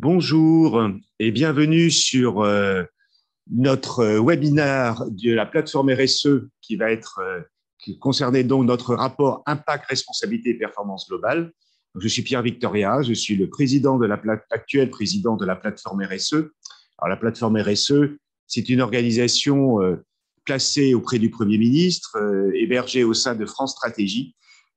Bonjour et bienvenue sur notre webinaire de la plateforme RSE qui concernait donc notre rapport Impact, Responsabilité et Performance Globale. Je suis Pierre Victoria, je suis le président actuel président de la plateforme RSE. Alors, la plateforme RSE, c'est une organisation placée auprès du Premier ministre, hébergée au sein de France Stratégie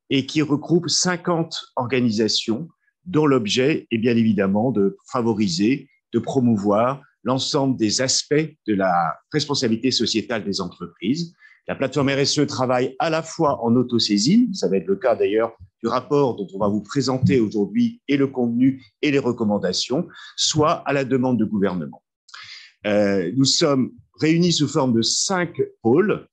et qui regroupe 50 organisations dont l'objet est bien évidemment de favoriser, de promouvoir l'ensemble des aspects de la responsabilité sociétale des entreprises. La plateforme RSE travaille à la fois en autosaisine, ça va être le cas d'ailleurs du rapport dont on va vous présenter aujourd'hui et le contenu et les recommandations, soit à la demande du gouvernement. Nous sommes réunis sous forme de cinq pôles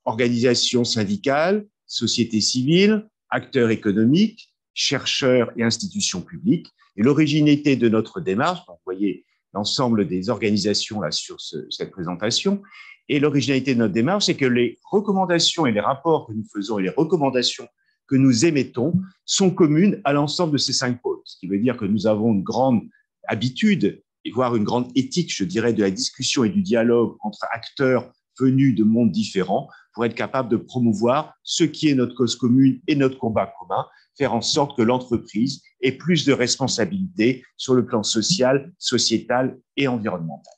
organisations syndicales, société civile, acteurs économiques, chercheurs et institutions publiques. Et l'originalité de notre démarche, vous voyez l'ensemble des organisations là sur cette présentation, et l'originalité de notre démarche, c'est que les recommandations et les rapports que nous faisons et les recommandations que nous émettons sont communes à l'ensemble de ces cinq pôles. Ce qui veut dire que nous avons une grande habitude, et voire une grande éthique, je dirais, de la discussion et du dialogue entre acteurs venus de mondes différents pour être capable de promouvoir ce qui est notre cause commune et notre combat commun, faire en sorte que l'entreprise ait plus de responsabilités sur le plan social, sociétal et environnemental.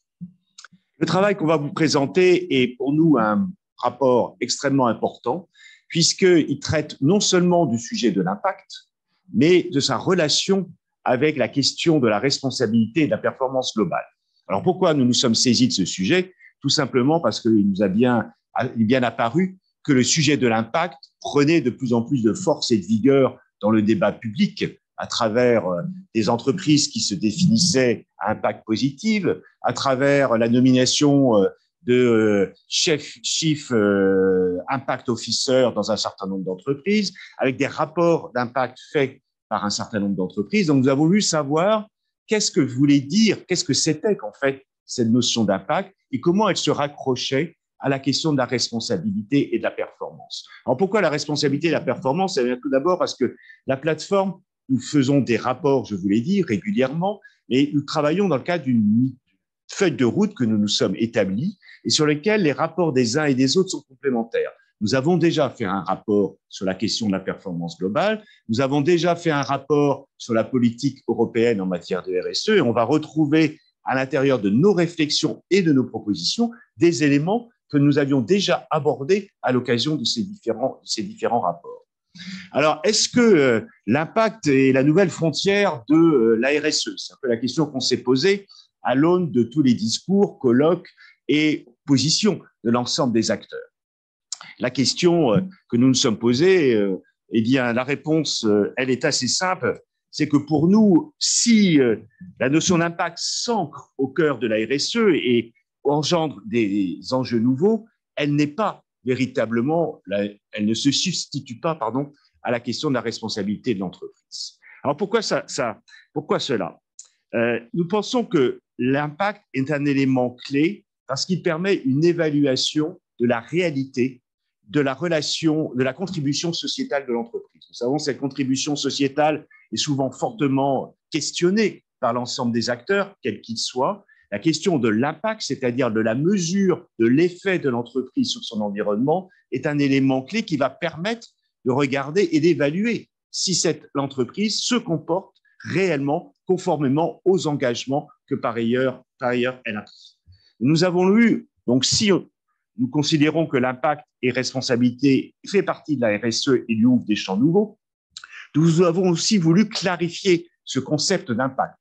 Le travail qu'on va vous présenter est pour nous un rapport extrêmement important puisqu'il traite non seulement du sujet de l'impact, mais de sa relation avec la question de la responsabilité et de la performance globale. Alors pourquoi nous nous sommes saisis de ce sujet? Tout simplement parce qu'il nous a bien apparu que le sujet de l'impact prenait de plus en plus de force et de vigueur dans le débat public à travers des entreprises qui se définissaient à impact positif, à travers la nomination de chief impact officer dans un certain nombre d'entreprises, avec des rapports d'impact faits par un certain nombre d'entreprises. Donc, nous avons voulu savoir qu'est-ce que voulait dire, qu'est-ce que c'était qu'en fait cette notion d'impact et comment elle se raccrochait à la question de la responsabilité et de la performance. Alors, pourquoi la responsabilité et la performance? Eh bien, tout d'abord parce que la plateforme, nous faisons des rapports, je vous l'ai dit, régulièrement, et nous travaillons dans le cadre d'une feuille de route que nous nous sommes établis et sur lesquelles les rapports des uns et des autres sont complémentaires. Nous avons déjà fait un rapport sur la question de la performance globale, nous avons déjà fait un rapport sur la politique européenne en matière de RSE et on va retrouver à l'intérieur de nos réflexions et de nos propositions des éléments que nous avions déjà abordés à l'occasion de ces différents rapports. Alors, est-ce que l'impact est la nouvelle frontière de la RSE? C'est un peu la question qu'on s'est posée à l'aune de tous les discours, colloques et positions de l'ensemble des acteurs. La question que nous nous sommes posée, eh bien, la réponse, elle est assez simple. C'est que pour nous, si la notion d'impact s'ancre au cœur de la RSE et engendre des enjeux nouveaux, elle n'est pas véritablement, elle ne se substitue pas, à la question de la responsabilité de l'entreprise. Alors pourquoi cela? Nous pensons que l'impact est un élément clé parce qu'il permet une évaluation de la réalité de la relation, de la contribution sociétale de l'entreprise. Nous savons que cette contribution sociétale est souvent fortement questionnée par l'ensemble des acteurs, quels qu'ils soient. La question de l'impact, c'est-à-dire de la mesure de l'effet de l'entreprise sur son environnement, est un élément clé qui va permettre de regarder et d'évaluer si l'entreprise se comporte réellement conformément aux engagements que par ailleurs elle a pris. Nous avons eu, donc si nous considérons que l'impact et responsabilité fait partie de la RSE et lui ouvre des champs nouveaux, nous avons aussi voulu clarifier ce concept d'impact.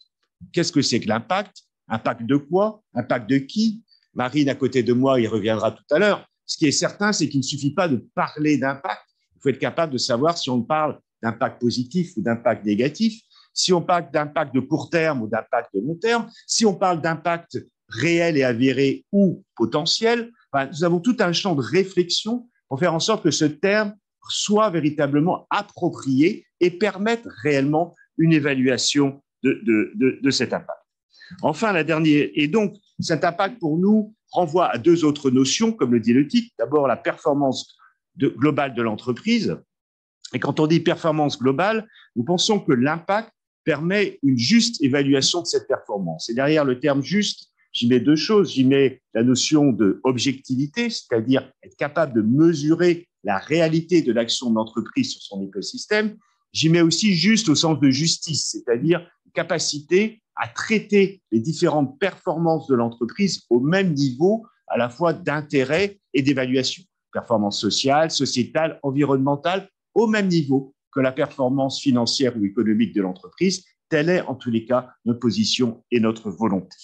Qu'est-ce que c'est que l'impact? Impact de quoi? Impact de qui? Marine, à côté de moi, y reviendra tout à l'heure. Ce qui est certain, c'est qu'il ne suffit pas de parler d'impact. Il faut être capable de savoir si on parle d'impact positif ou d'impact négatif, si on parle d'impact de court terme ou d'impact de long terme, si on parle d'impact réel et avéré ou potentiel. Nous avons tout un champ de réflexion pour faire en sorte que ce terme soit véritablement approprié et permette réellement une évaluation de cet impact. Enfin, la dernière, et donc cet impact pour nous renvoie à deux autres notions, comme le dit le titre. D'abord, la performance globale de l'entreprise. Et quand on dit performance globale, nous pensons que l'impact permet une juste évaluation de cette performance. Et derrière le terme juste, j'y mets deux choses. J'y mets la notion d'objectivité, c'est-à-dire être capable de mesurer la réalité de l'action de l'entreprise sur son écosystème. J'y mets aussi juste au sens de justice, c'est-à-dire capacité à traiter les différentes performances de l'entreprise au même niveau, à la fois d'intérêt et d'évaluation. Performance sociale, sociétale, environnementale, au même niveau que la performance financière ou économique de l'entreprise. Telle est, en tous les cas, notre position et notre volonté.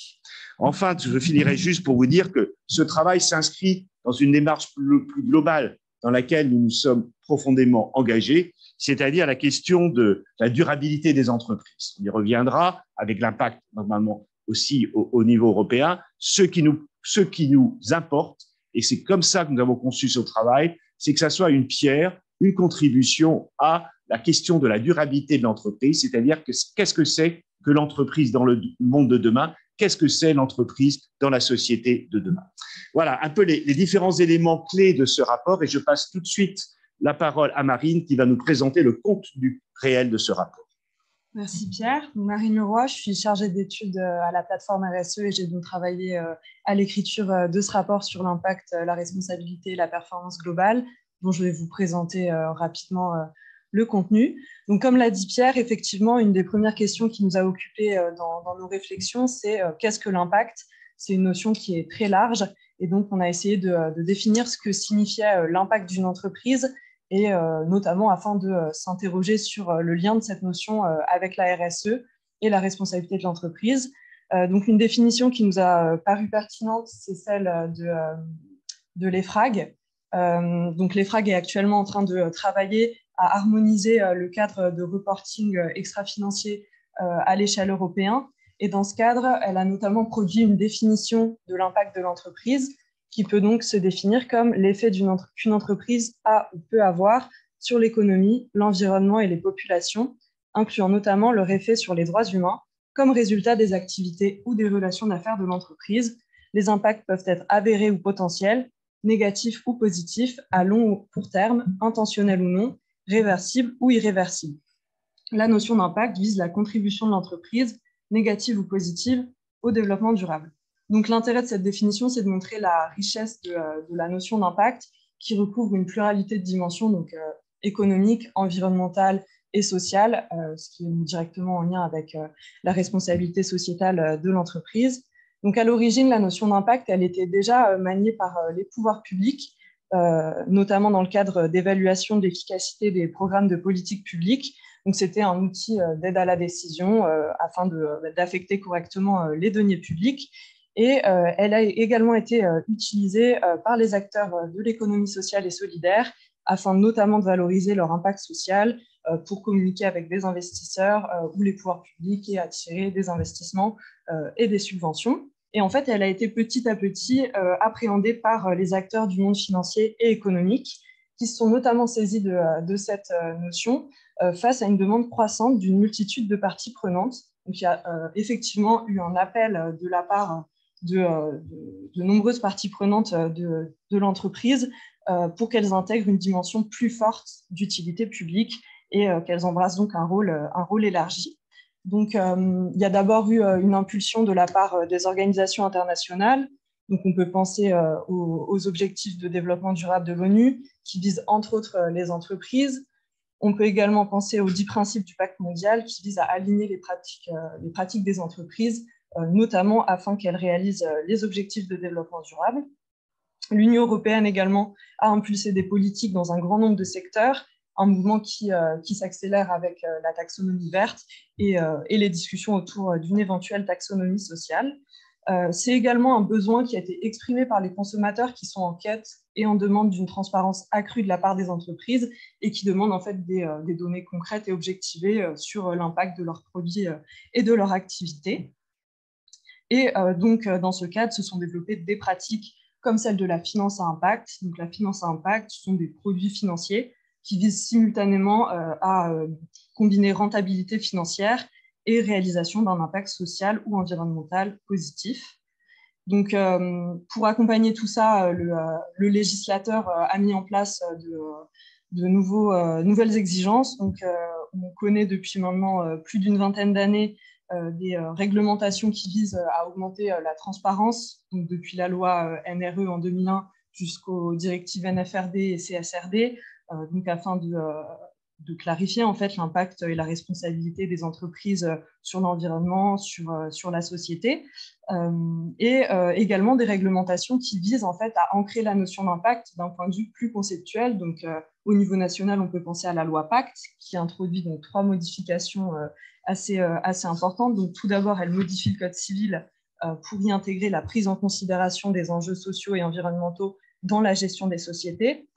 Enfin, je finirai juste pour vous dire que ce travail s'inscrit dans une démarche plus globale dans laquelle nous nous sommes profondément engagés, c'est-à-dire la question de la durabilité des entreprises. On y reviendra avec l'impact, normalement, aussi au niveau européen. Ce qui nous importe, et c'est comme ça que nous avons conçu ce travail, c'est que ça soit une pierre, une contribution à la question de la durabilité de l'entreprise, c'est-à-dire qu'est-ce que c'est que l'entreprise dans le monde de demain, qu'est-ce que c'est l'entreprise dans la société de demain. Voilà un peu les différents éléments clés de ce rapport, et je passe tout de suite la parole à Marine qui va nous présenter le contenu réel de ce rapport. Merci Pierre. Marine Leroy, je suis chargée d'études à la plateforme RSE et j'ai donc travaillé à l'écriture de ce rapport sur l'impact, la responsabilité et la performance globale, dont je vais vous présenter rapidement le contenu. Donc, comme l'a dit Pierre, effectivement, une des premières questions qui nous a occupés dans nos réflexions, c'est qu'est-ce que l'impact? C'est une notion qui est très large et donc on a essayé de définir ce que signifiait l'impact d'une entreprise et notamment afin de s'interroger sur le lien de cette notion avec la RSE et la responsabilité de l'entreprise. Donc, une définition qui nous a paru pertinente, c'est celle de l'EFRAG. Donc, l'EFRAG est actuellement en train de travailler à harmoniser le cadre de reporting extra-financier à l'échelle européenne. Et dans ce cadre, elle a notamment produit une définition de l'impact de l'entreprise qui peut donc se définir comme l'effet qu'une entreprise a ou peut avoir sur l'économie, l'environnement et les populations, incluant notamment leur effet sur les droits humains, comme résultat des activités ou des relations d'affaires de l'entreprise. Les impacts peuvent être avérés ou potentiels, négatifs ou positifs, à long ou court terme, intentionnels ou non, réversibles ou irréversibles. La notion d'impact vise la contribution de l'entreprise, négative ou positive, au développement durable. Donc, l'intérêt de cette définition, c'est de montrer la richesse de la notion d'impact qui recouvre une pluralité de dimensions, donc économiques, environnementales et sociales, ce qui est directement en lien avec la responsabilité sociétale de l'entreprise. Donc, à l'origine, la notion d'impact, elle était déjà maniée par les pouvoirs publics, notamment dans le cadre d'évaluation de l'efficacité des programmes de politique publique. Donc, c'était un outil d'aide à la décision afin d'affecter correctement les deniers publics. Et elle a également été utilisée par les acteurs de l'économie sociale et solidaire afin notamment de valoriser leur impact social pour communiquer avec des investisseurs ou les pouvoirs publics et attirer des investissements et des subventions. Et en fait, elle a été petit à petit appréhendée par les acteurs du monde financier et économique qui se sont notamment saisis de cette notion face à une demande croissante d'une multitude de parties prenantes. Donc, il y a effectivement eu un appel de la part de nombreuses parties prenantes de l'entreprise pour qu'elles intègrent une dimension plus forte d'utilité publique et qu'elles embrassent donc un rôle élargi. Donc, il y a d'abord eu une impulsion de la part des organisations internationales. Donc, on peut penser aux objectifs de développement durable de l'ONU qui visent entre autres les entreprises. On peut également penser aux 10 principes du pacte mondial qui visent à aligner les pratiques des entreprises, notamment afin qu'elles réalisent les objectifs de développement durable. L'Union européenne également a impulsé des politiques dans un grand nombre de secteurs, un mouvement qui s'accélère avec la taxonomie verte et les discussions autour d'une éventuelle taxonomie sociale. C'est également un besoin qui a été exprimé par les consommateurs qui sont en quête et en demande d'une transparence accrue de la part des entreprises et qui demandent en fait des données concrètes et objectivées sur l'impact de leurs produits et de leur activité. Et donc, dans ce cadre, se sont développées des pratiques comme celle de la finance à impact. Donc, la finance à impact, ce sont des produits financiers qui visent simultanément à combiner rentabilité financière et réalisation d'un impact social ou environnemental positif. Donc, pour accompagner tout ça, le législateur a mis en place de nouvelles exigences. Donc, on connaît depuis maintenant plus d'une vingtaine d'années des réglementations qui visent à augmenter la transparence, donc depuis la loi NRE en 2001 jusqu'aux directives NFRD et CSRD, donc afin de clarifier en fait l'impact et la responsabilité des entreprises sur l'environnement, sur la société, et également des réglementations qui visent en fait à ancrer la notion d'impact d'un point de vue plus conceptuel. Donc, au niveau national, on peut penser à la loi Pacte qui introduit donc 3 modifications assez importantes. Donc, tout d'abord, elle modifie le code civil pour y intégrer la prise en considération des enjeux sociaux et environnementaux dans la gestion des sociétés.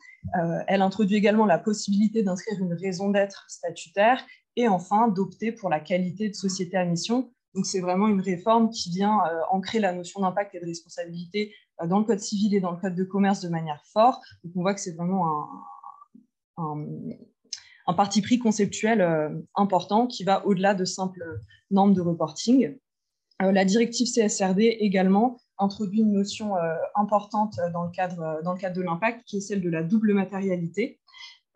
Elle introduit également la possibilité d'inscrire une raison d'être statutaire et enfin d'opter pour la qualité de société à mission. Donc c'est vraiment une réforme qui vient ancrer la notion d'impact et de responsabilité dans le code civil et dans le code de commerce de manière forte. Donc on voit que c'est vraiment un parti pris conceptuel important qui va au-delà de simples normes de reporting. La directive CSRD également introduit une notion importante dans le cadre de l'impact, qui est celle de la double matérialité.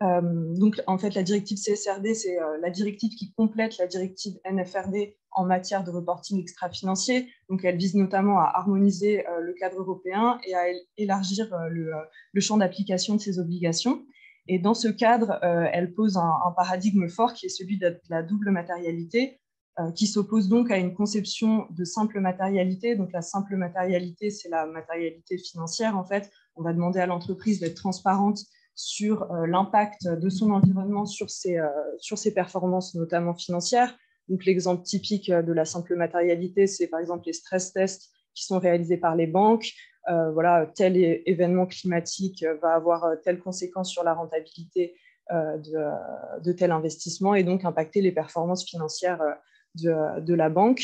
Donc, en fait, la directive CSRD, c'est la directive qui complète la directive NFRD en matière de reporting extra-financier. Donc, elle vise notamment à harmoniser le cadre européen et à élargir le champ d'application de ces obligations. Et dans ce cadre, elle pose un paradigme fort qui est celui de la double matérialité, qui s'oppose donc à une conception de simple matérialité. Donc la simple matérialité, c'est la matérialité financière. En fait, on va demander à l'entreprise d'être transparente sur l'impact de son environnement sur ses performances, notamment financières. Donc l'exemple typique de la simple matérialité, c'est par exemple les stress tests qui sont réalisés par les banques. Voilà, tel événement climatique va avoir telle conséquence sur la rentabilité de tel investissement et donc impacter les performances financières de la banque.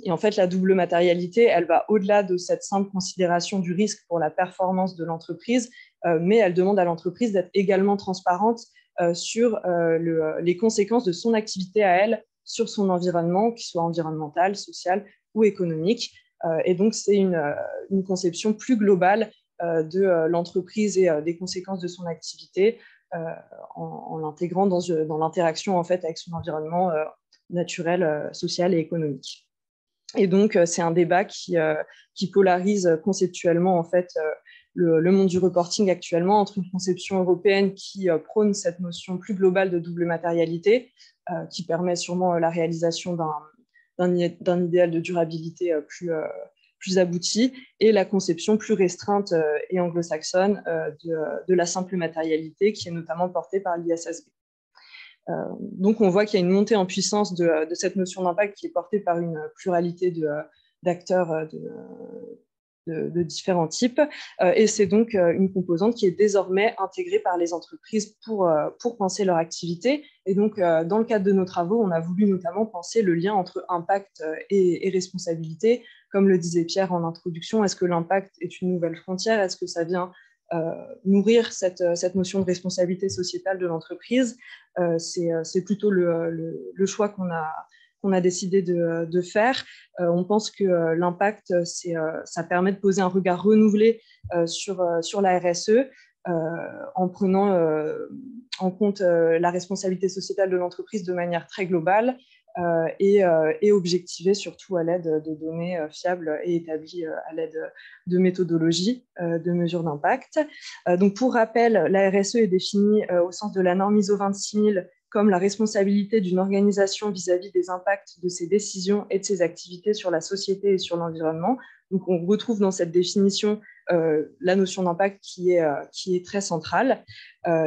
Et en fait, la double matérialité, elle va au-delà de cette simple considération du risque pour la performance de l'entreprise, mais elle demande à l'entreprise d'être également transparente sur les conséquences de son activité à elle sur son environnement, qu'il soit environnemental, social ou économique. Et donc, c'est une conception plus globale de l'entreprise et des conséquences de son activité en l'intégrant dans l'interaction en fait, avec son environnement naturel, social et économique. Et donc, c'est un débat qui polarise conceptuellement en fait, le monde du reporting actuellement entre une conception européenne qui prône cette notion plus globale de double matérialité, qui permet sûrement la réalisation d'un idéal de durabilité plus abouti, et la conception plus restreinte et anglo-saxonne de la simple matérialité, qui est notamment portée par l'ISSB. Donc, on voit qu'il y a une montée en puissance de cette notion d'impact qui est portée par une pluralité d'acteurs de différents types. Et c'est donc une composante qui est désormais intégrée par les entreprises pour penser leur activité. Et donc, dans le cadre de nos travaux, on a voulu notamment penser le lien entre impact et responsabilité. Comme le disait Pierre en introduction, est-ce que l'impact est une nouvelle frontière? Est-ce que ça vient nourrir cette notion de responsabilité sociétale de l'entreprise? C'est plutôt le choix qu'on a décidé de faire. On pense que l'impact, ça permet de poser un regard renouvelé sur la RSE en prenant en compte la responsabilité sociétale de l'entreprise de manière très globale et objectivée surtout à l'aide de données fiables et établies à l'aide de méthodologies de mesure d'impact. Donc, pour rappel, la RSE est définie au sens de la norme ISO 26000 comme la responsabilité d'une organisation vis-à-vis des impacts de ses décisions et de ses activités sur la société et sur l'environnement. Donc, on retrouve dans cette définition la notion d'impact qui est très centrale.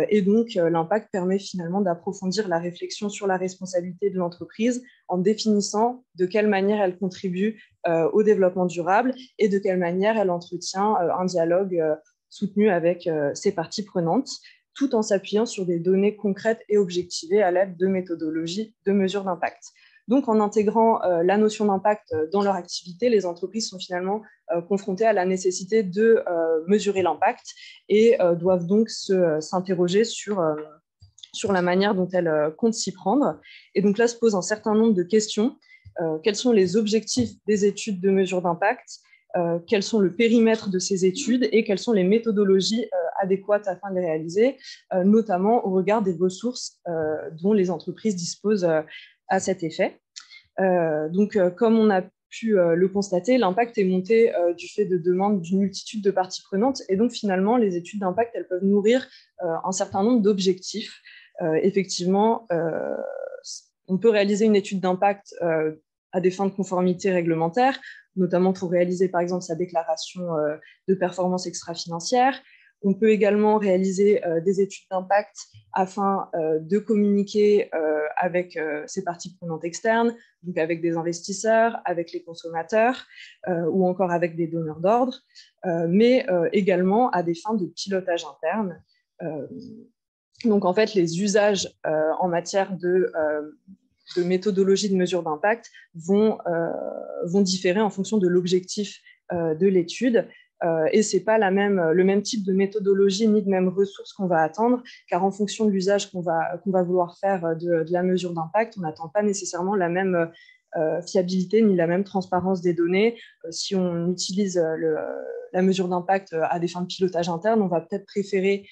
Et donc, l'impact permet finalement d'approfondir la réflexion sur la responsabilité de l'entreprise en définissant de quelle manière elle contribue au développement durable et de quelle manière elle entretient un dialogue soutenu avec ses parties prenantes, tout en s'appuyant sur des données concrètes et objectivées à l'aide de méthodologies de mesure d'impact. Donc, en intégrant la notion d'impact dans leur activité, les entreprises sont finalement confrontées à la nécessité de mesurer l'impact et doivent donc s'interroger sur la manière dont elles comptent s'y prendre. Et donc là, se pose un certain nombre de questions. Quels sont les objectifs des études de mesure d'impact? Quels sont le périmètre de ces études et quelles sont les méthodologies adéquates afin de les réaliser, notamment au regard des ressources dont les entreprises disposent à cet effet. Comme on a pu le constater, l'impact est monté du fait de demandes d'une multitude de parties prenantes. Et donc, finalement, les études d'impact, elles peuvent nourrir un certain nombre d'objectifs. Effectivement, on peut réaliser une étude d'impact à des fins de conformité réglementaire, notamment pour réaliser, par exemple, sa déclaration de performance extra-financière. On peut également réaliser des études d'impact afin de communiquer avec ces parties prenantes externes, donc avec des investisseurs, avec les consommateurs ou encore avec des donneurs d'ordre, mais également à des fins de pilotage interne. Donc, en fait, les usages en matière de méthodologie de mesure d'impact vont différer en fonction de l'objectif de l'étude. Et ce n'est pas le même type de méthodologie ni de même ressources qu'on va attendre, car en fonction de l'usage qu'on va vouloir faire de la mesure d'impact, on n'attend pas nécessairement la même fiabilité ni la même transparence des données. Si on utilise la mesure d'impact à des fins de pilotage interne, on va peut-être préférer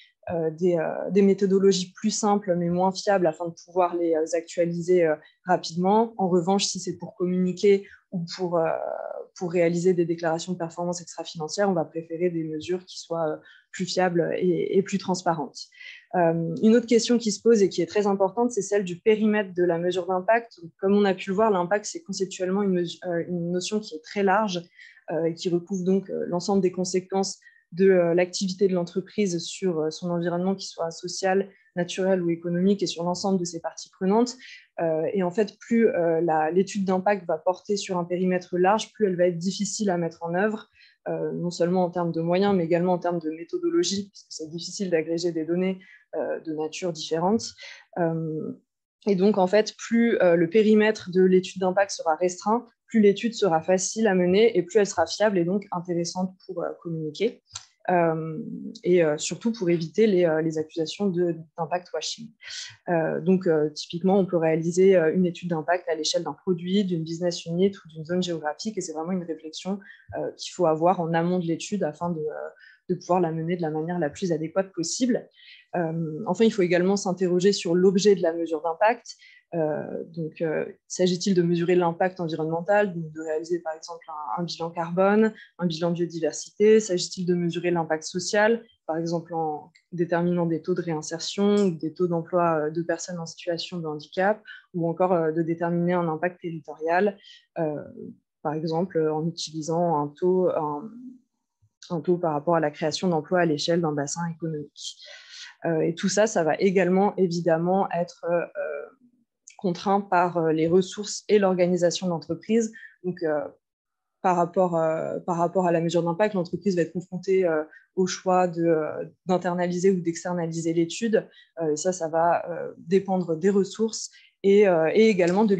des méthodologies plus simples mais moins fiables afin de pouvoir les actualiser rapidement. En revanche, si c'est pour communiquer ou pour réaliser des déclarations de performance extra-financière, on va préférer des mesures qui soient plus fiables et plus transparentes. Une autre question qui se pose et qui est très importante, c'est celle du périmètre de la mesure d'impact. Comme on a pu le voir, l'impact, c'est conceptuellement une notion qui est très large et qui recouvre donc l'ensemble des conséquences de l'activité de l'entreprise sur son environnement, qu'il soit social, naturel ou économique, et sur l'ensemble de ses parties prenantes. Et en fait, plus l'étude d'impact va porter sur un périmètre large, plus elle va être difficile à mettre en œuvre, non seulement en termes de moyens, mais également en termes de méthodologie, puisque c'est difficile d'agréger des données de nature différente. Et donc, en fait, plus le périmètre de l'étude d'impact sera restreint, plus l'étude sera facile à mener et plus elle sera fiable et donc intéressante pour communiquer. Et surtout pour éviter les accusations d'impact washing. Typiquement, on peut réaliser une étude d'impact à l'échelle d'un produit, d'une business unit ou d'une zone géographique, et c'est vraiment une réflexion qu'il faut avoir en amont de l'étude afin de pouvoir la mener de la manière la plus adéquate possible. Enfin, il faut également s'interroger sur l'objet de la mesure d'impact. S'agit-il de mesurer l'impact environnemental, donc de réaliser par exemple un bilan carbone, un bilan biodiversité? S'agit-il de mesurer l'impact social, par exemple en déterminant des taux de réinsertion ou des taux d'emploi de personnes en situation de handicap, ou encore de déterminer un impact territorial, par exemple en utilisant un taux par rapport à la création d'emplois à l'échelle d'un bassin économique. Et tout ça, ça va également évidemment être contraint par les ressources et l'organisation de l'entreprise. Donc, par rapport à la mesure d'impact, l'entreprise va être confrontée au choix d'internaliser ou d'externaliser l'étude. Ça va dépendre des ressources et également de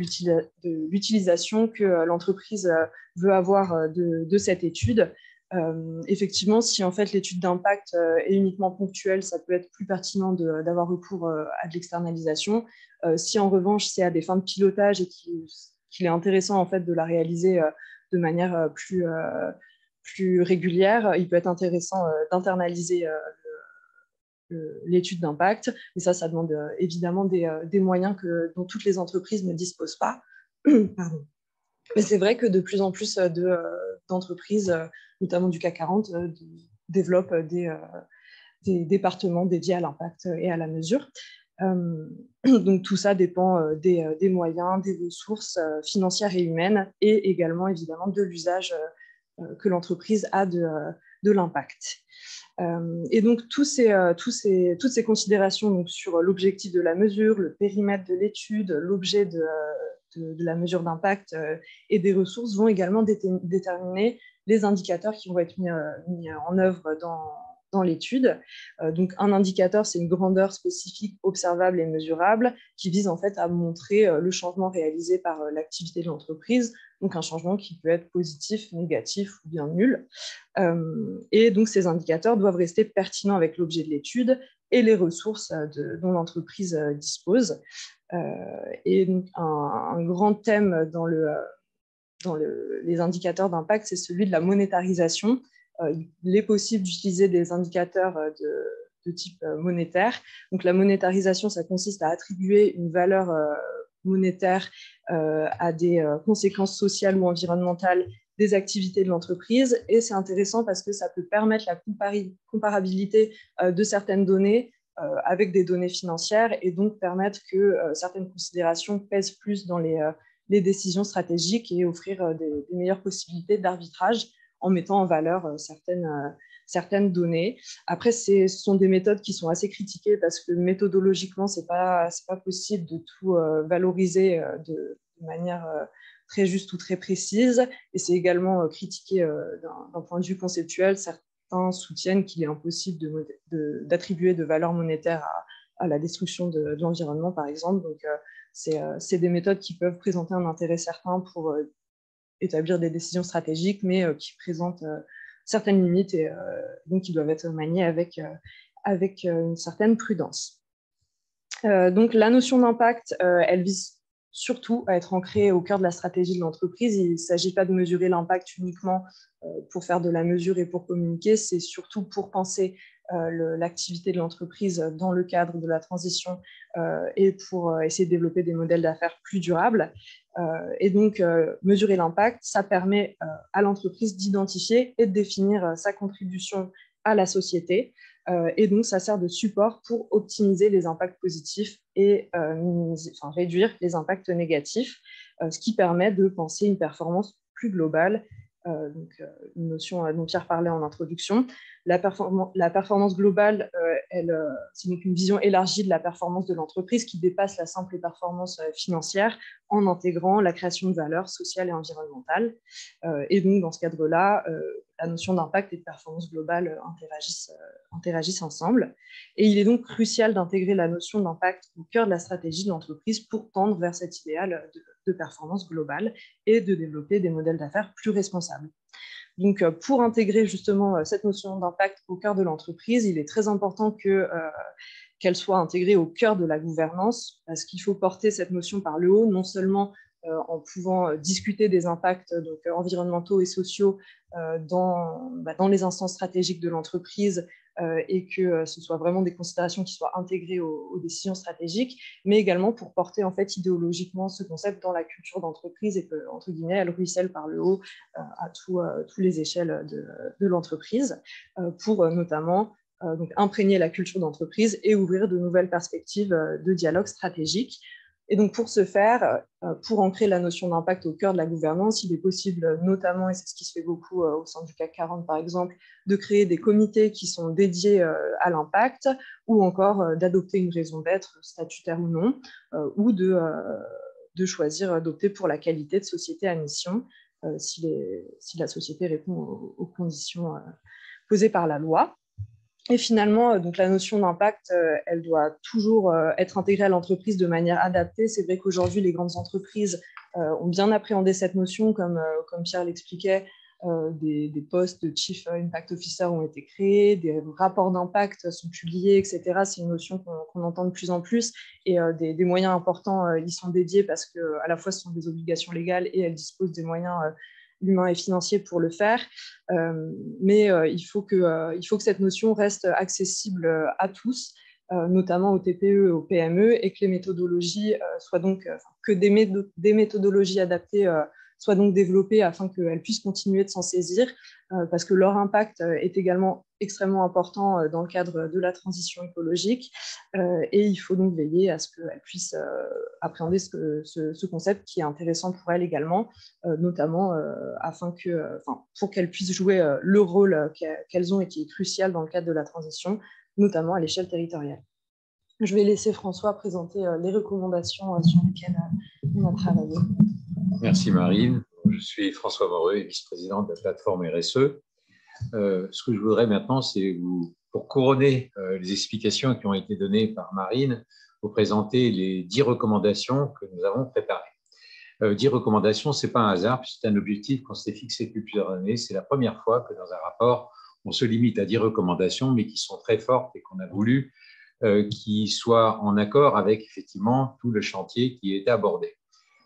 l'utilisation que l'entreprise veut avoir de cette étude. Effectivement, si en fait l'étude d'impact est uniquement ponctuelle, ça peut être plus pertinent d'avoir recours à de l'externalisation. Si en revanche c'est à des fins de pilotage et qu'il est intéressant en fait de la réaliser de manière plus régulière, il peut être intéressant d'internaliser l'étude d'impact. Et ça demande évidemment des moyens dont toutes les entreprises ne disposent pas. Pardon. Mais c'est vrai que de plus en plus d'entreprises, notamment du CAC 40, développent des départements dédiés à l'impact et à la mesure. Donc tout ça dépend des moyens, des ressources financières et humaines, et également évidemment de l'usage que l'entreprise a de l'impact. Et donc toutes ces considérations donc, sur l'objectif de la mesure, le périmètre de l'étude, l'objet de la mesure d'impact et des ressources vont également déterminer les indicateurs qui vont être mis en œuvre dans l'étude. Donc, un indicateur, c'est une grandeur spécifique, observable et mesurable qui vise en fait à montrer le changement réalisé par l'activité de l'entreprise, donc un changement qui peut être positif, négatif ou bien nul. Et donc, ces indicateurs doivent rester pertinents avec l'objet de l'étude et les ressources dont l'entreprise dispose. Et donc, un grand thème dans les indicateurs d'impact, c'est celui de la monétarisation. il est possible d'utiliser des indicateurs de type monétaire. Donc, la monétarisation, ça consiste à attribuer une valeur monétaire à des conséquences sociales ou environnementales des activités de l'entreprise. Et c'est intéressant parce que ça peut permettre la comparabilité de certaines données avec des données financières et donc permettre que certaines considérations pèsent plus dans les décisions stratégiques et offrir des meilleures possibilités d'arbitrage en mettant en valeur certaines données. Après, ce sont des méthodes qui sont assez critiquées parce que méthodologiquement, ce n'est pas possible de tout valoriser de manière très juste ou très précise. Et c'est également critiqué d'un point de vue conceptuel. Certains soutiennent qu'il est impossible d'attribuer de valeur monétaire à la destruction de l'environnement, par exemple. Donc, c'est des méthodes qui peuvent présenter un intérêt certain pour établir des décisions stratégiques, mais qui présentent certaines limites et donc qui doivent être maniées avec une certaine prudence. Donc, la notion d'impact, elle vise surtout à être ancrée au cœur de la stratégie de l'entreprise. Il ne s'agit pas de mesurer l'impact uniquement pour faire de la mesure et pour communiquer, c'est surtout pour penser l'activité de l'entreprise dans le cadre de la transition et pour essayer de développer des modèles d'affaires plus durables. Et donc, mesurer l'impact, ça permet à l'entreprise d'identifier et de définir sa contribution à la société. Et donc, ça sert de support pour optimiser les impacts positifs et réduire les impacts négatifs, ce qui permet de penser une performance plus globale. Une notion dont Pierre parlait en introduction. La performance globale, c'est donc une vision élargie de la performance de l'entreprise qui dépasse la simple performance financière en intégrant la création de valeur sociale et environnementale. Et donc, dans ce cadre-là, la notion d'impact et de performance globale interagissent ensemble. Et il est donc crucial d'intégrer la notion d'impact au cœur de la stratégie de l'entreprise pour tendre vers cet idéal de performance globale et de développer des modèles d'affaires plus responsables. Donc, pour intégrer justement cette notion d'impact au cœur de l'entreprise, il est très important qu'elle soit intégrée au cœur de la gouvernance, parce qu'il faut porter cette notion par le haut, non seulement en pouvant discuter des impacts environnementaux et sociaux dans les instances stratégiques de l'entreprise et que ce soit vraiment des considérations qui soient intégrées aux décisions stratégiques, mais également pour porter en fait idéologiquement ce concept dans la culture d'entreprise et que, entre guillemets, elle ruisselle par le haut à tous les échelles de l'entreprise pour notamment donc imprégner la culture d'entreprise et ouvrir de nouvelles perspectives de dialogue stratégique. Et donc, pour ce faire, pour ancrer la notion d'impact au cœur de la gouvernance, il est possible notamment, et c'est ce qui se fait beaucoup au sein du CAC 40 par exemple, de créer des comités qui sont dédiés à l'impact ou encore d'adopter une raison d'être, statutaire ou non, ou de choisir d'opter pour la qualité de société à mission si la société répond aux conditions posées par la loi. Et finalement, donc la notion d'impact, elle doit toujours être intégrée à l'entreprise de manière adaptée. C'est vrai qu'aujourd'hui, les grandes entreprises ont bien appréhendé cette notion, comme Pierre l'expliquait. Des postes de Chief Impact Officer ont été créés, des rapports d'impact sont publiés, etc. C'est une notion qu'on entend de plus en plus et des moyens importants y sont dédiés parce qu'à la fois, ce sont des obligations légales et elles disposent des moyens humains et financiers pour le faire. Mais il faut que cette notion reste accessible à tous, notamment aux TPE et aux PME, et que les méthodologies soient donc, que des méthodologies adaptées soient donc développées afin qu'elles puissent continuer de s'en saisir, parce que leur impact est également extrêmement important dans le cadre de la transition écologique. Et il faut donc veiller à ce qu'elles puissent appréhender ce concept qui est intéressant pour elles également, notamment pour qu'elles puissent jouer le rôle qu'elles ont et qui est crucial dans le cadre de la transition, notamment à l'échelle territoriale. Je vais laisser François présenter les recommandations sur lesquelles on a travaillé. Merci Marine. Je suis François Moreux, vice-président de la plateforme RSE. Ce que je voudrais maintenant, c'est pour couronner les explications qui ont été données par Marine, vous présenter les 10 recommandations que nous avons préparées. 10 recommandations, ce n'est pas un hasard, c'est un objectif qu'on s'est fixé depuis plusieurs années. C'est la première fois que dans un rapport, on se limite à 10 recommandations, mais qui sont très fortes et qu'on a voulu qui soient en accord avec effectivement tout le chantier qui est abordé.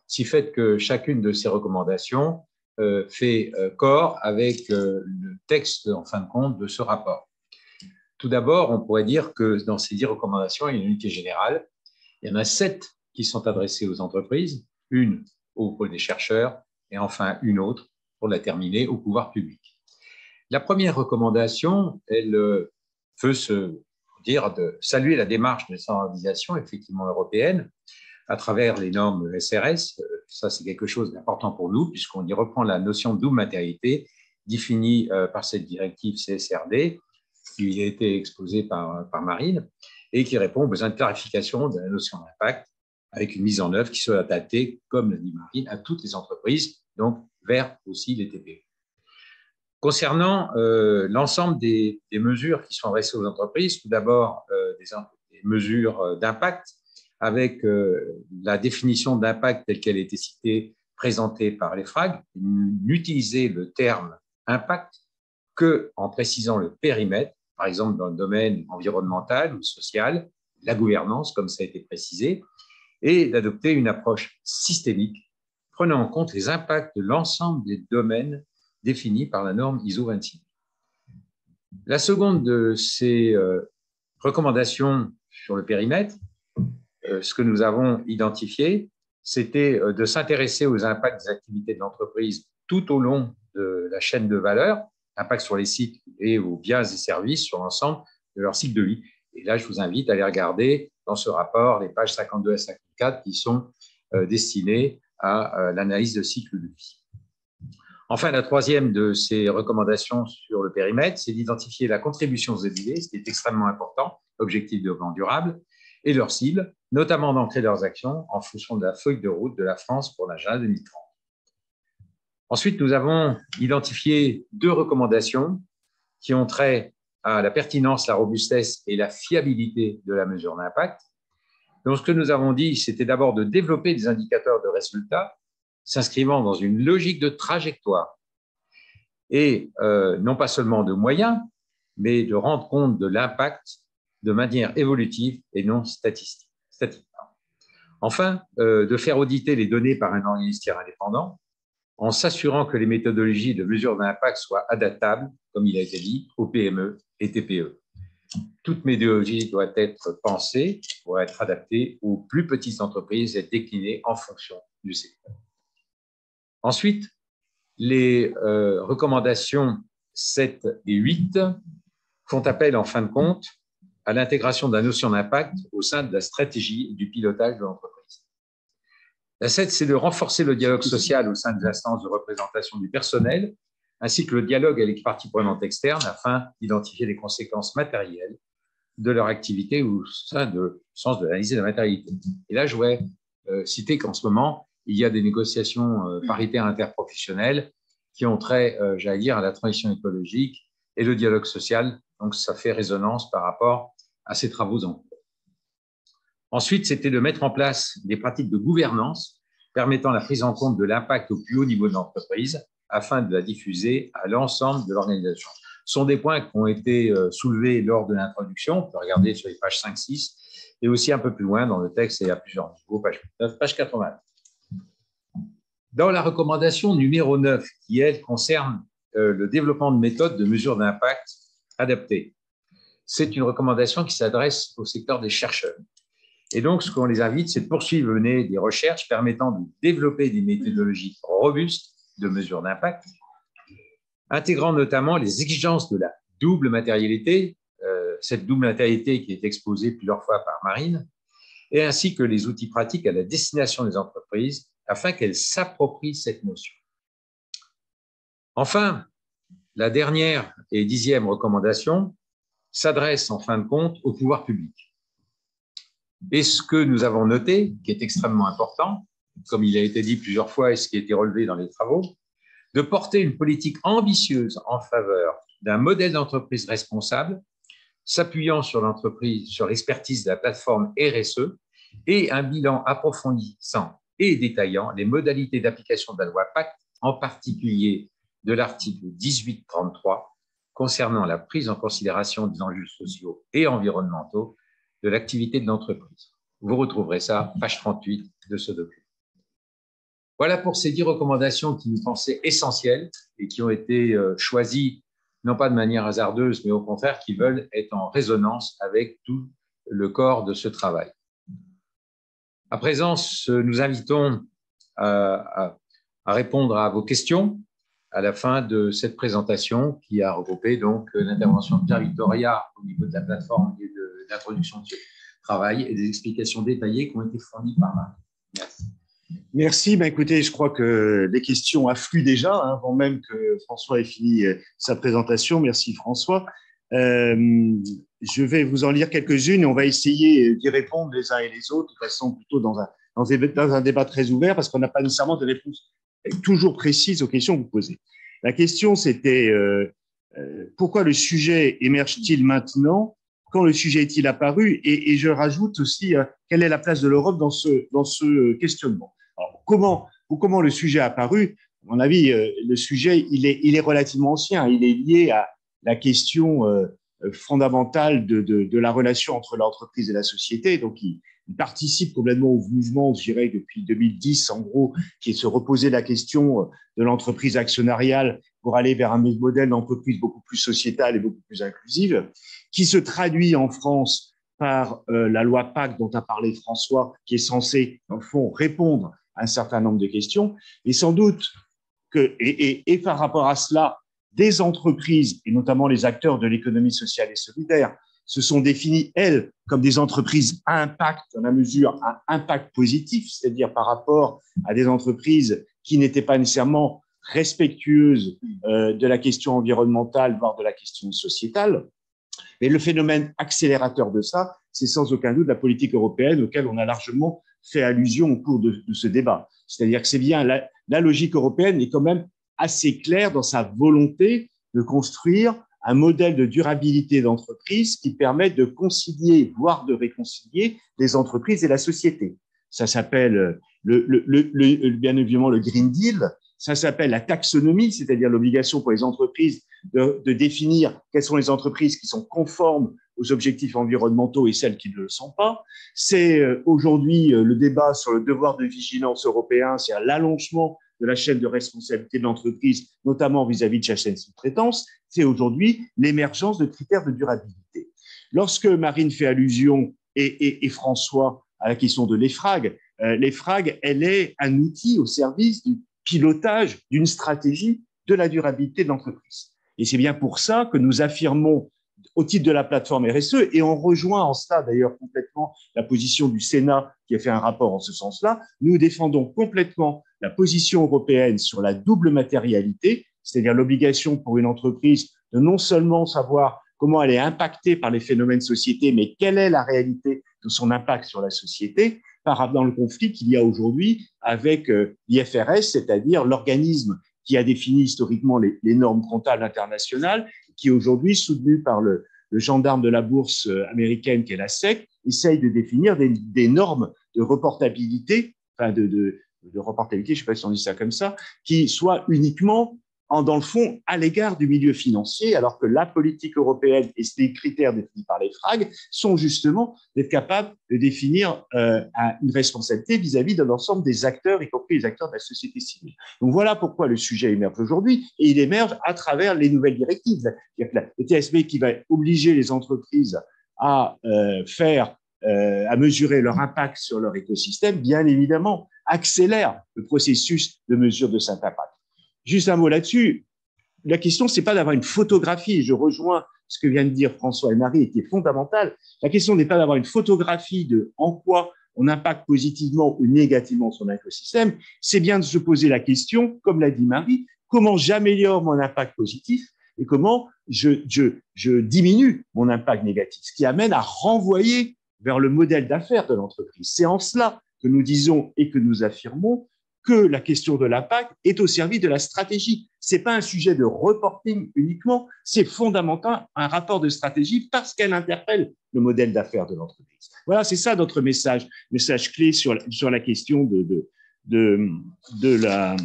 Si fait que chacune de ces recommandations fait corps avec le texte, en fin de compte, de ce rapport. Tout d'abord, on pourrait dire que dans ces 10 recommandations, il y a une unité générale. Il y en a 7 qui sont adressées aux entreprises, une au pôle des chercheurs et enfin une autre, pour la terminer, au pouvoir public. La première recommandation, elle veut se dire de saluer la démarche de standardisation effectivement européenne à travers les normes SRS. Ça, c'est quelque chose d'important pour nous, puisqu'on y reprend la notion de double matérialité définie par cette directive CSRD, qui a été exposée par Marine, et qui répond aux besoins de clarification de la notion d'impact, avec une mise en œuvre qui soit adaptée, comme l'a dit Marine, à toutes les entreprises, donc vers aussi les TPE. Concernant l'ensemble des mesures qui sont adressées aux entreprises, tout d'abord des mesures d'impact, avec la définition d'impact telle qu'elle a été citée, présentée par l'EFRAG, n'utiliser le terme impact qu'en précisant le périmètre, par exemple dans le domaine environnemental ou social, la gouvernance, comme ça a été précisé, et d'adopter une approche systémique, prenant en compte les impacts de l'ensemble des domaines définis par la norme ISO 26. La seconde de ces recommandations sur le périmètre, ce que nous avons identifié, c'était de s'intéresser aux impacts des activités de l'entreprise tout au long de la chaîne de valeur, impact sur les sites et aux biens et services sur l'ensemble de leur cycle de vie. Et là, je vous invite à aller regarder dans ce rapport les pages 52 à 54 qui sont destinées à l'analyse de cycle de vie. Enfin, la troisième de ces recommandations sur le périmètre, c'est d'identifier la contribution aux ODD, ce qui est extrêmement important, objectif de développement durable, et leurs cibles, notamment d'ancrer leurs actions en fonction de la feuille de route de la France pour l'agenda 2030. Ensuite, nous avons identifié 2 recommandations qui ont trait à la pertinence, la robustesse et la fiabilité de la mesure d'impact. Donc, ce que nous avons dit, c'était d'abord de développer des indicateurs de résultats s'inscrivant dans une logique de trajectoire et non pas seulement de moyens, mais de rendre compte de l'impact de manière évolutive et non statique. Enfin, de faire auditer les données par un organisme tiers indépendant en s'assurant que les méthodologies de mesure d'impact soient adaptables, comme il a été dit, aux PME et TPE. Toute méthodologie doit être pensée pour être adaptée aux plus petites entreprises et déclinée en fonction du secteur. Ensuite, les recommandations 7 et 8 font appel, en fin de compte, à l'intégration de la notion d'impact au sein de la stratégie et du pilotage de l'entreprise. La 7, c'est de renforcer le dialogue social au sein des instances de représentation du personnel, ainsi que le dialogue avec les parties prenantes externes afin d'identifier les conséquences matérielles de leur activité au sein du sens de l'analyse de la matérialité. Et là, je voudrais citer qu'en ce moment, il y a des négociations paritaires interprofessionnelles qui ont trait, j'allais dire, à la transition écologique et le dialogue social. Donc, ça fait résonance par rapport à ces travaux en cours. Ensuite, c'était de mettre en place des pratiques de gouvernance permettant la prise en compte de l'impact au plus haut niveau de l'entreprise afin de la diffuser à l'ensemble de l'organisation. Ce sont des points qui ont été soulevés lors de l'introduction. On peut regarder sur les pages 5-6 et aussi un peu plus loin dans le texte et à plusieurs niveaux, page 9, page 80. Dans la recommandation numéro 9, qui, elle, concerne le développement de méthodes de mesure d'impact adaptées, c'est une recommandation qui s'adresse au secteur des chercheurs. Et donc, ce qu'on les invite, c'est de poursuivre mener des recherches permettant de développer des méthodologies robustes de mesure d'impact, intégrant notamment les exigences de la double matérialité, cette double matérialité qui est exposée plusieurs fois par Marine, et ainsi que les outils pratiques à la destination des entreprises afin qu'elles s'approprient cette notion. Enfin, la dernière et 10e recommandation s'adresse en fin de compte au pouvoir public. Et ce que nous avons noté, qui est extrêmement important, comme il a été dit plusieurs fois et ce qui a été relevé dans les travaux, de porter une politique ambitieuse en faveur d'un modèle d'entreprise responsable, s'appuyant sur l'entreprise, sur l'expertise de la plateforme RSE et un bilan approfondissant et détaillant les modalités d'application de la loi Pacte, en particulier de l'article 1833 concernant la prise en considération des enjeux sociaux et environnementaux de l'activité de l'entreprise. Vous retrouverez ça, page 38 de ce document. Voilà pour ces 10 recommandations qui nous semblaient essentielles et qui ont été choisies, non pas de manière hasardeuse, mais au contraire, qui veulent être en résonance avec tout le corps de ce travail. À présent, nous invitons à répondre à vos questions à la fin de cette présentation qui a regroupé donc l'intervention de Pierre Victoria au niveau de la plateforme et de l'introduction de ce travail et des explications détaillées qui ont été fournies par Marie. Merci. Merci. Ben, écoutez, je crois que les questions affluent déjà, hein, avant même que François ait fini sa présentation. Merci François. Je vais vous en lire quelques-unes et on va essayer d'y répondre les uns et les autres, de façon plutôt dans un débat très ouvert, parce qu'on n'a pas nécessairement de réponse toujours précise aux questions que vous posez. La question, c'était pourquoi le sujet émerge-t-il maintenant? Quand le sujet est-il apparu? Et je rajoute aussi, quelle est la place de l'Europe dans ce questionnement? Alors, comment le sujet a apparu? À mon avis, le sujet, il est relativement ancien. Il est lié à la question fondamentale de la relation entre l'entreprise et la société. Donc, il participe complètement au mouvement, je dirais, depuis 2010, en gros, qui est de se reposer la question de l'entreprise actionnariale pour aller vers un modèle d'entreprise beaucoup plus sociétal et beaucoup plus inclusive, qui se traduit en France par la loi Pacte dont a parlé François, qui est censée, dans le fond, répondre à un certain nombre de questions. Et sans doute que, et par rapport à cela, des entreprises, et notamment les acteurs de l'économie sociale et solidaire, se sont définies, elles, comme des entreprises à impact, dans la mesure à impact positif, c'est-à-dire par rapport à des entreprises qui n'étaient pas nécessairement respectueuses de la question environnementale, voire de la question sociétale. Mais le phénomène accélérateur de ça, c'est sans aucun doute la politique européenne auquel on a largement fait allusion au cours de ce débat. C'est-à-dire que c'est bien la logique européenne est quand même assez claire dans sa volonté de construire un modèle de durabilité d'entreprise qui permet de concilier, voire de réconcilier les entreprises et la société. Ça s'appelle bien évidemment le Green Deal, ça s'appelle la taxonomie, c'est-à-dire l'obligation pour les entreprises de définir quelles sont les entreprises qui sont conformes aux objectifs environnementaux et celles qui ne le sont pas. C'est aujourd'hui le débat sur le devoir de vigilance européen, c'est-à-dire l'allongement de la chaîne de responsabilité de l'entreprise, notamment vis-à-vis de sa chaîne sous-traitance, c'est aujourd'hui l'émergence de critères de durabilité. Lorsque Marine fait allusion, et François, à la question de l'EFRAG, l'EFRAG, elle est un outil au service du pilotage d'une stratégie de la durabilité de l'entreprise. Et c'est bien pour ça que nous affirmons au titre de la plateforme RSE, et on rejoint en cela d'ailleurs complètement la position du Sénat qui a fait un rapport en ce sens-là, nous défendons complètement la position européenne sur la double matérialité, c'est-à-dire l'obligation pour une entreprise de non seulement savoir comment elle est impactée par les phénomènes de société, mais quelle est la réalité de son impact sur la société, dans le conflit qu'il y a aujourd'hui avec l'IFRS, c'est-à-dire l'organisme qui a défini historiquement les normes comptables internationales, qui est aujourd'hui soutenu par le gendarme de la bourse américaine, qui est la SEC, essaye de définir des normes de reportabilité, enfin de reportabilité, je ne sais pas si on dit ça comme ça, qui soient uniquement, dans le fond, à l'égard du milieu financier, alors que la politique européenne et les critères définis par les FRAG sont justement d'être capables de définir une responsabilité vis-à-vis de l'ensemble des acteurs, y compris les acteurs de la société civile. Donc voilà pourquoi le sujet émerge aujourd'hui, et il émerge à travers les nouvelles directives. C'est-à-dire que le TSB qui va obliger les entreprises à à mesurer leur impact sur leur écosystème, bien évidemment, accélère le processus de mesure de cet impact. Juste un mot là-dessus. La question, c'est pas d'avoir une photographie. Je rejoins ce que viennent de dire François et Marie, qui est fondamental. La question n'est pas d'avoir une photographie de en quoi on impacte positivement ou négativement son écosystème. C'est bien de se poser la question, comme l'a dit Marie, comment j'améliore mon impact positif et comment je diminue mon impact négatif, ce qui amène à renvoyer vers le modèle d'affaires de l'entreprise. C'est en cela que nous disons et que nous affirmons que la question de l'impact est au service de la stratégie. Ce n'est pas un sujet de reporting uniquement, c'est fondamental un rapport de stratégie parce qu'elle interpelle le modèle d'affaires de l'entreprise. Voilà, c'est ça notre message clé sur la question de la…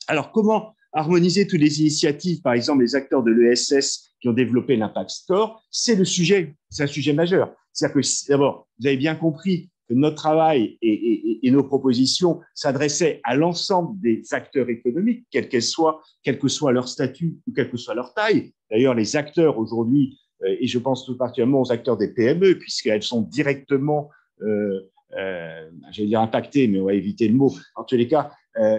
Alors, comment harmoniser toutes les initiatives, par exemple les acteurs de l'ESS qui ont développé l'Impact Score, c'est un sujet majeur. C'est-à-dire que, d'abord, vous avez bien compris que notre travail et nos propositions s'adressaient à l'ensemble des acteurs économiques, quel que soit leur statut ou quelle que soit leur taille. D'ailleurs, les acteurs aujourd'hui, et je pense tout particulièrement aux acteurs des PME, puisqu'elles sont directement, j'allais dire impactées, mais on va éviter le mot, en tous les cas,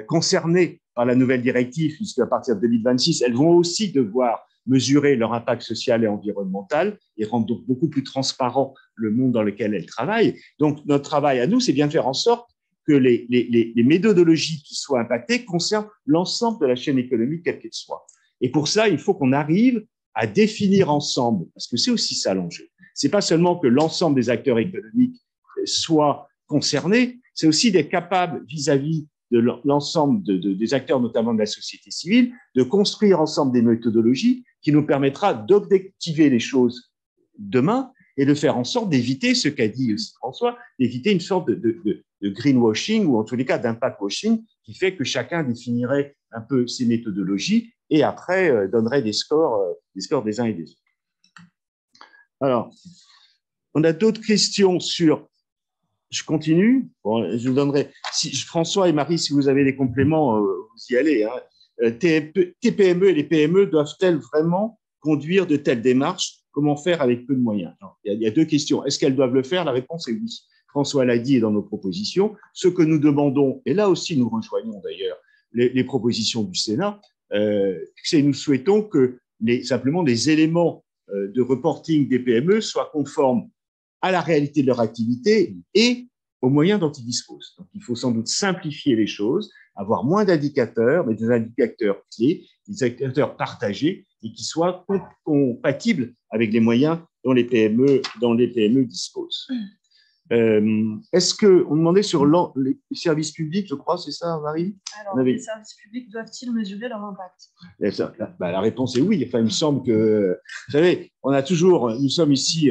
concernées par la nouvelle directive, puisqu'à partir de 2026, elles vont aussi devoir mesurer leur impact social et environnemental et rendre donc beaucoup plus transparent le monde dans lequel elles travaillent. Donc, notre travail à nous, c'est bien de faire en sorte que les méthodologies qui soient impactées concernent l'ensemble de la chaîne économique, quelle qu'elle soit. Et pour ça, il faut qu'on arrive à définir ensemble, parce que c'est aussi ça l'enjeu. C'est pas seulement que l'ensemble des acteurs économiques soient concernés, c'est aussi d'être capable vis-à-vis de l'ensemble des acteurs, notamment de la société civile, de construire ensemble des méthodologies qui nous permettra d'objectiver les choses demain et de faire en sorte d'éviter ce qu'a dit aussi François, d'éviter une sorte de greenwashing ou en tous les cas d'impact washing qui fait que chacun définirait un peu ses méthodologies et après donnerait des scores des uns et des autres. Alors, on a d'autres questions sur... Je continue. Bon, je vous donnerai... François et Marie, si vous avez des compléments, vous y allez. Hein. TPME et les PME doivent-elles vraiment conduire de telles démarches? Comment faire avec peu de moyens? Il y a deux questions. Est-ce qu'elles doivent le faire? La réponse est oui. François l'a dit dans nos propositions. Ce que nous demandons, et là aussi nous rejoignons d'ailleurs les propositions du Sénat, c'est nous souhaitons que simplement les éléments de reporting des PME soient conformes à la réalité de leur activité et aux moyens dont ils disposent. Donc, il faut sans doute simplifier les choses, avoir moins d'indicateurs, mais des indicateurs clés, des indicateurs partagés et qui soient compatibles avec les moyens dont les PME disposent. Est-ce qu'on demandait sur les services publics, je crois, c'est ça, Marie? Alors, les services publics doivent-ils mesurer leur impact? La réponse est oui. Enfin, il me semble que, vous savez, nous sommes ici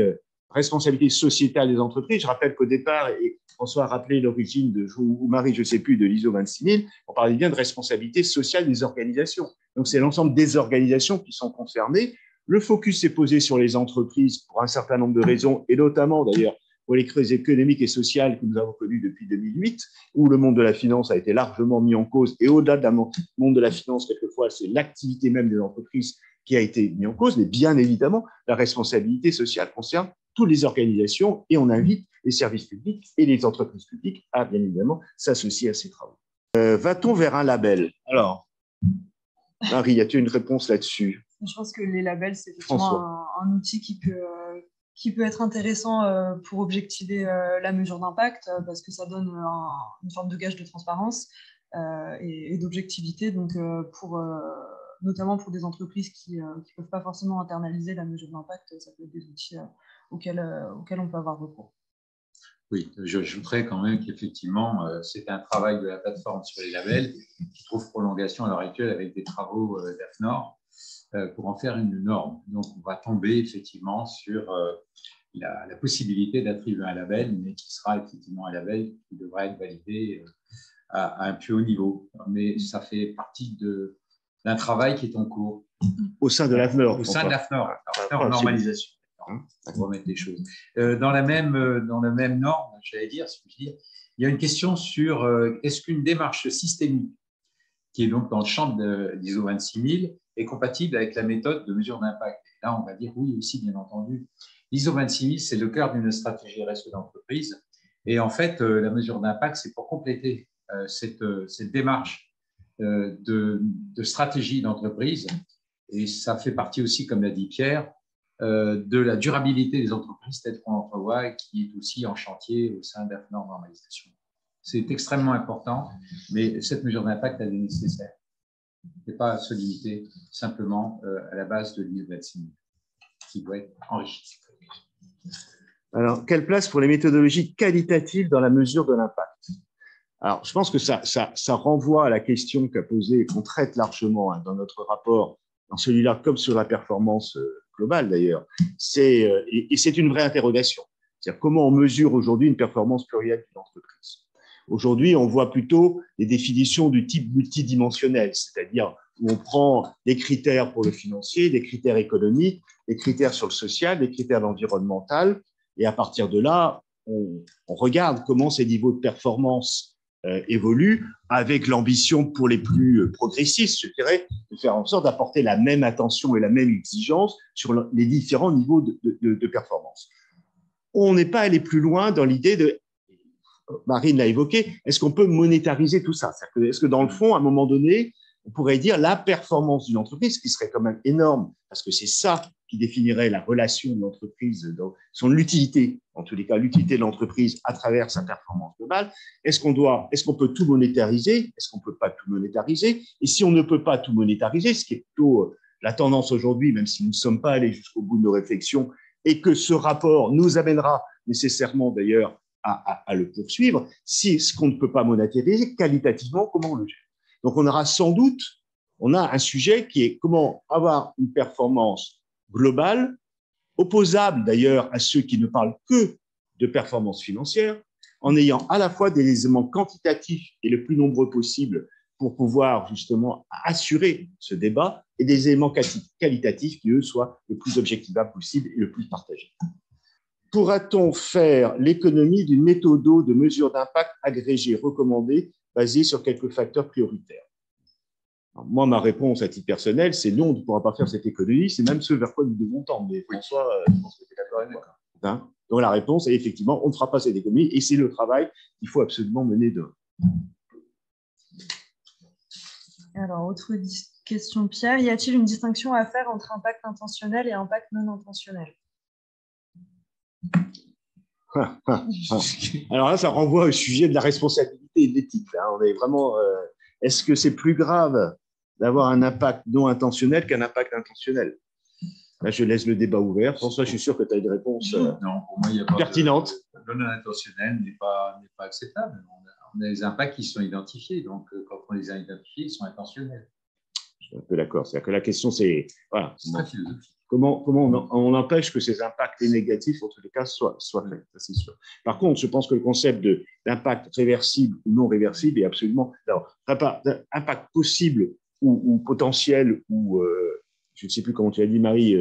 responsabilité sociétale des entreprises. Je rappelle qu'au départ, et François a rappelé l'origine ou Marie, je ne sais plus, de l'ISO 26000, on parlait bien de responsabilité sociale des organisations. Donc, c'est l'ensemble des organisations qui sont concernées. Le focus s'est posé sur les entreprises pour un certain nombre de raisons, et notamment d'ailleurs pour les crises économiques et sociales que nous avons connues depuis 2008, où le monde de la finance a été largement mis en cause. Et au-delà du monde de la finance, quelquefois, c'est l'activité même des entreprises qui a été mise en cause. Mais bien évidemment, la responsabilité sociale concerne toutes les organisations et on invite les services publics et les entreprises publiques à, bien évidemment, s'associer à ces travaux. Va-t-on vers un label? Alors, Marie, y a-t-il une réponse là-dessus? Je pense que les labels, c'est effectivement un outil qui peut être intéressant pour objectiver la mesure d'impact parce que ça donne une forme de gage de transparence et d'objectivité, donc notamment pour des entreprises qui ne peuvent pas forcément internaliser la mesure d'impact, ça peut être des outils auxquels on peut avoir recours. Oui, j'ajouterais quand même qu'effectivement, c'est un travail de la plateforme sur les labels qui trouve prolongation à l'heure actuelle avec des travaux d'AFNOR pour en faire une norme. Donc, on va tomber effectivement sur la possibilité d'attribuer un label, mais qui sera effectivement un label qui devra être validé à un plus haut niveau. Mais ça fait partie d'un travail qui est en cours. Au sein de l'AFNOR. Au sein de l'AFNOR, normalisation. Pour remettre les choses. Dans la même norme, j'allais dire, si je puis dire, il y a une question sur est-ce qu'une démarche systémique, qui est donc dans le champ de l'ISO 26000, est compatible avec la méthode de mesure d'impact? Et là, on va dire oui aussi, bien entendu. L'ISO 26000, c'est le cœur d'une stratégie RSE d'entreprise. Et en fait, la mesure d'impact, c'est pour compléter cette démarche de stratégie d'entreprise. Et ça fait partie aussi, comme l'a dit Pierre, de la durabilité des entreprises telles qu'on l'entrevoit et qui est aussi en chantier au sein d'AFNOR Normalisation. C'est extrêmement important, mais cette mesure d'impact, elle est nécessaire. Il ne faut pas se limiter simplement à la base de l'ISO 26000, qui doit être enrichie. Alors, quelle place pour les méthodologies qualitatives dans la mesure de l'impact? Alors, je pense que ça renvoie à la question qu'a posée et qu'on traite largement dans notre rapport, dans celui-là comme sur la performance globale d'ailleurs. Et c'est une vraie interrogation. C'est-à-dire comment on mesure aujourd'hui une performance plurielle d'une entreprise. Aujourd'hui, on voit plutôt des définitions du type multidimensionnel, c'est-à-dire où on prend des critères pour le financier, des critères économiques, des critères sur le social, des critères environnementaux, et à partir de là, on regarde comment ces niveaux de performance évoluent, avec l'ambition pour les plus progressistes, je dirais, de faire en sorte d'apporter la même attention et la même exigence sur les différents niveaux de performance. On n'est pas allé plus loin dans l'idée de, Marine l'a évoqué, est-ce qu'on peut monétariser tout ça? Est-ce que dans le fond, à un moment donné, on pourrait dire la performance d'une entreprise, ce qui serait quand même énorme, parce que c'est ça qui définirait la relation de l'entreprise, son utilité, en tous les cas l'utilité de l'entreprise à travers sa performance globale. Est-ce qu'on peut tout monétariser? Est-ce qu'on ne peut pas tout monétariser? Et si on ne peut pas tout monétariser, ce qui est plutôt la tendance aujourd'hui, même si nous ne sommes pas allés jusqu'au bout de nos réflexions, et que ce rapport nous amènera nécessairement d'ailleurs à le poursuivre, si ce qu'on ne peut pas monétariser, qualitativement, comment on le gère? Donc, on aura sans doute, on a un sujet qui est comment avoir une performance globale, opposable d'ailleurs à ceux qui ne parlent que de performance financière, en ayant à la fois des éléments quantitatifs et le plus nombreux possible pour pouvoir justement assurer ce débat, et des éléments qualitatifs qui, eux, soient le plus objectivables possible et le plus partagés. Pourra-t-on faire l'économie d'une méthode de mesure d'impact agrégée recommandée basée sur quelques facteurs prioritaires? Alors, moi, ma réponse à titre personnel, c'est non, on ne pourra pas faire cette économie, c'est même ce vers quoi nous devons tendre. Mais François, je pense que tu es d'accord avec moi. Hein? Donc la réponse est effectivement, on ne fera pas cette économie, et c'est le travail qu'il faut absolument mener demain. Alors, autre question, Pierre, y a-t-il une distinction à faire entre impact intentionnel et impact non intentionnel? Alors là, ça renvoie au sujet de la responsabilité et de l'éthique. On est vraiment. Est-ce que c'est plus grave d'avoir un impact non intentionnel qu'un impact intentionnel? Là, je laisse le débat ouvert. François, je suis sûr que tu as une réponse non, pour moi, il y a pas pertinente. Le non intentionnel n'est pas acceptable. On a des impacts qui sont identifiés. Donc, quand on les a identifiés, ils sont intentionnels. Je suis un peu d'accord. C'est-à-dire que la question, c'est voilà, très philosophique. Comment on empêche que ces impacts négatifs, en tous les cas, soient faits, ça c'est sûr. Par contre, je pense que le concept d'impact réversible ou non réversible est absolument… Alors, impact possible ou potentiel, ou je ne sais plus comment tu as dit, Marie,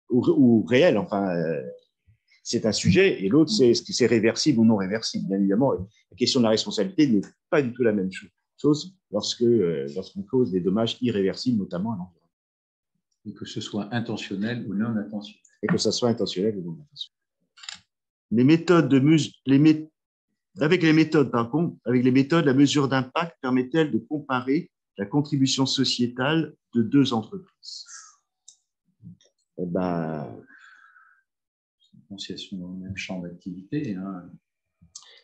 ou réel, enfin, c'est un sujet, et l'autre, c'est est-ce que c'est réversible ou non réversible. Bien évidemment, la question de la responsabilité n'est pas du tout la même chose lorsqu'on cause des dommages irréversibles, notamment à l'environnement. Et que ce soit intentionnel ou non intentionnel. Et que ça soit intentionnel ou non intentionnel. Les méthodes avec les méthodes, la mesure d'impact permet-elle de comparer la contribution sociétale de deux entreprises? Eh ben, c'est une conciliation dans le même champ d'activité. Hein.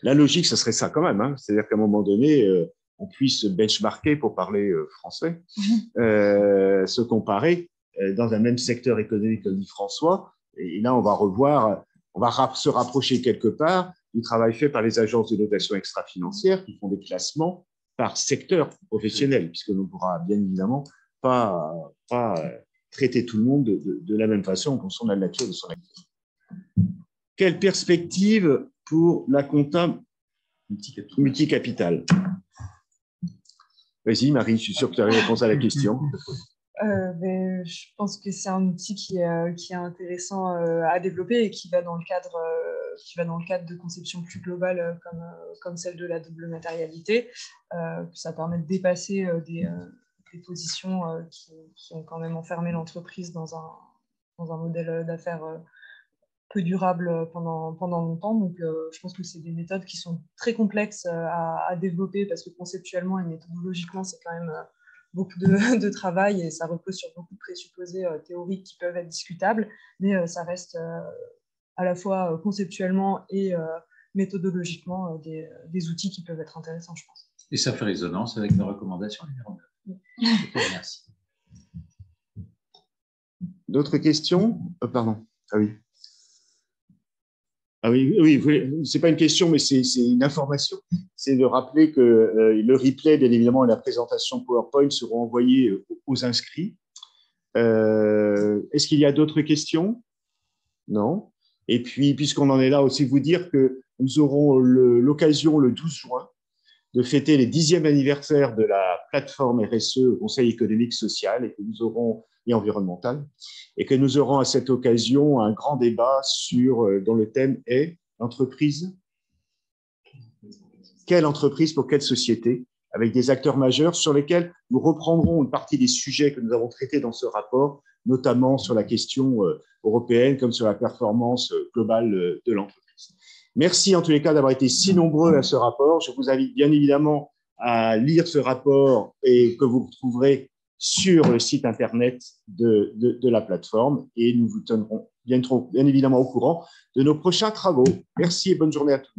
La logique, ce serait ça quand même. Hein. C'est-à-dire qu'à un moment donné, on puisse benchmarker, pour parler français, se comparer dans un même secteur économique, comme dit François. Et là, on va se rapprocher quelque part du travail fait par les agences de notation extra-financière qui font des classements par secteur professionnel, puisque l'on ne pourra bien évidemment pas traiter tout le monde de la même façon en fonction de la nature de son activité. Quelle perspective pour la compta multicapital? Vas-y, Marie, je suis sûr que tu as réponse à la question. Je pense que c'est un outil qui est intéressant à développer et qui va dans le cadre de conceptions plus globales comme celle de la double matérialité. Ça permet de dépasser des positions qui ont quand même enfermé l'entreprise dans un modèle d'affaires peu durable pendant longtemps. Donc, je pense que c'est des méthodes qui sont très complexes à développer parce que conceptuellement et méthodologiquement, c'est quand même beaucoup de travail et ça repose sur beaucoup de présupposés théoriques qui peuvent être discutables, mais ça reste à la fois conceptuellement et méthodologiquement des outils qui peuvent être intéressants, je pense. Et ça fait résonance avec nos recommandations numéro 9. Merci. D'autres questions? Pardon. Ah oui. Ah oui, c'est pas une question, mais c'est une information. C'est de rappeler que le replay, bien évidemment, et la présentation PowerPoint seront envoyés aux inscrits. Est-ce qu'il y a d'autres questions? Non. Et puis, puisqu'on en est là, aussi vous dire que nous aurons l'occasion le 12 juin de fêter les 10e anniversaire de la plateforme RSE au Conseil économique social et que nous aurons et environnementale, et que nous aurons à cette occasion un grand débat dont le thème est l'entreprise. Quelle entreprise pour quelle société, avec des acteurs majeurs sur lesquels nous reprendrons une partie des sujets que nous avons traités dans ce rapport, notamment sur la question européenne comme sur la performance globale de l'entreprise. Merci en tous les cas d'avoir été si nombreux à ce rapport. Je vous invite bien évidemment à lire ce rapport et que vous retrouverez sur le site internet de la plateforme, et nous vous tiendrons bien évidemment au courant de nos prochains travaux. Merci et bonne journée à tous.